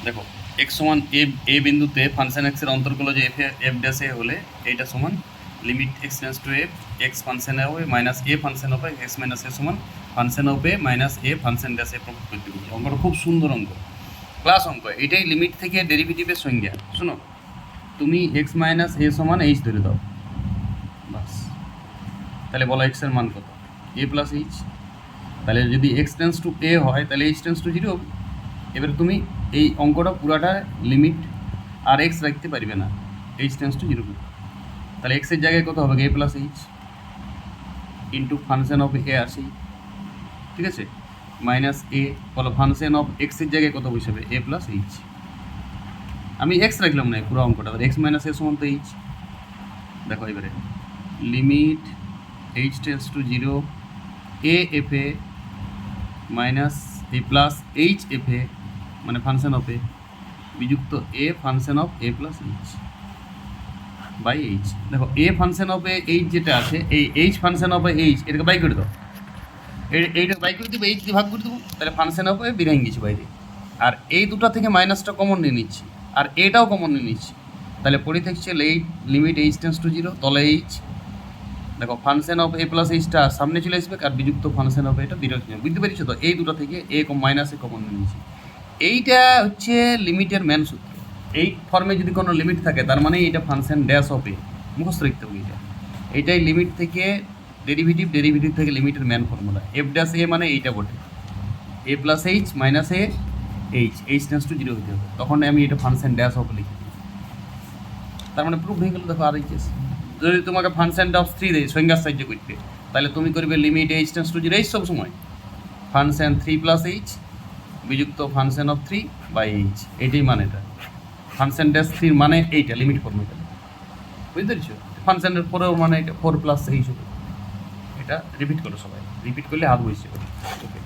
দেখো এক্স সমান এ বিন্দুতে ফাংশন এক্সের অন্তর্গল যে এফ ড্যাশ এ হলে এইটা সমান limit x tends to f x function হবে মাইনাস এ ফাংশন হবে এক্স মাইনাস এ সমান ফাংশন হবে minus a function dash a প্রকাশ করতে পারি। অঙ্কটা খুব সুন্দর অঙ্ক, ক্লাস অঙ্ক। এটাই লিমিট থেকে ডেরিভেটিভের সংজ্ঞা। শোনো, তুমি এক্স মাইনাস এ সমান এইচ ধরে দাও, বাস। তাহলে বলো এক্সের মান কত? এ প্লাস এইচ। তাহলে যদি এক্স টেন্স টু এ হয় তাহলে এইচ টেন্স টু জিরো হবে। এবার তুমি এই অঙ্কটা পুরাটা লিমিট আর এক্স রাখতে পারবে না, এইচ টেন্স টু জিরো। তাহলে এক্সের জায়গায় কত হবে? A plus h into function of a আসি, ঠিক আছে, মাইনাস এ। বলো ফাংশন অফ এক্সের জায়গায় কত বসাবে? এ প্লাস এইচ। আমি এক্স রাখলাম না পুরো অঙ্কটা, এক্স মাইনাস এ সমান তো এইচ। দেখো এবারে limit h tends to zero a f a minus a plus h f a মানে ফাংশন অফ এ বিযুক্ত a function of a plus h by h. দেখো a function of a h যেটা আছে, এই h function of h এটাকে by করে দাও, এইটা বাই করে দেবো, এইচ দিয়ে ভাগ করে দেবো, তাহলে ফাংশন অফ এ বেরিয়ে গেছি বাইরে। আর এই দুটো থেকে মাইনাসটা কমন নিয়ে নিচ্ছি, আর এটাও কমন নিয়ে নিচ্ছি। তাহলে পড়ে থাকছে limit h tends to zero, তলে এইচ। দেখো ফাংশন অফ এ প্লাস এইচটা সামনে চলে আসবে, আর বিযুক্ত ফাংশন অফ এটা বিরোধ নেই। বুঝতে পেরেছো তো? এই দুটো থেকে এ মাইনাসে কমন নিয়ে নিয়েছি। এইটা হচ্ছে লিমিটের ম্যান সূত্র। এই ফর্মে যদি কোনো লিমিট থাকে তার মানে এটা ফাংশন ড্যাশ অফ এ, মুখস্থ রাখতে হবে এটা। এইটাই লিমিট থেকে ডেরিভেটিভ, ডেরিভেটিভ থেকে লিমিটের main formula. F dash a মানে এইটা বটে, a plus h minus a h, h tends to zero হতে হবে। তখন আমি এটা ফাংশন ড্যাশ অফ লিখি, তার মানে প্রুফ হয়ে গেল। দেখো আর এই কেস যদি তোমাকে ফাংশনটা অফ থ্রি দেয় সংজ্ঞার সাহায্য করতে, তাহলে তুমি করবে limit h tends to zero h সব সময় ফাংশন থ্রি প্লাস এইচ বিযুক্ত function of three by h. এইটাই মানে এটা ফাংশন ড্যাশ থ্রির মানে এইটা লিমিট ফর্মুলা। বুঝতে পেরেছো? ফাংশনের পরেও মানে এটা ফোর প্লাস এইচ হবে। এটা রিপিট করো সবাই, রিপিট করলে হাত বসে ওকে।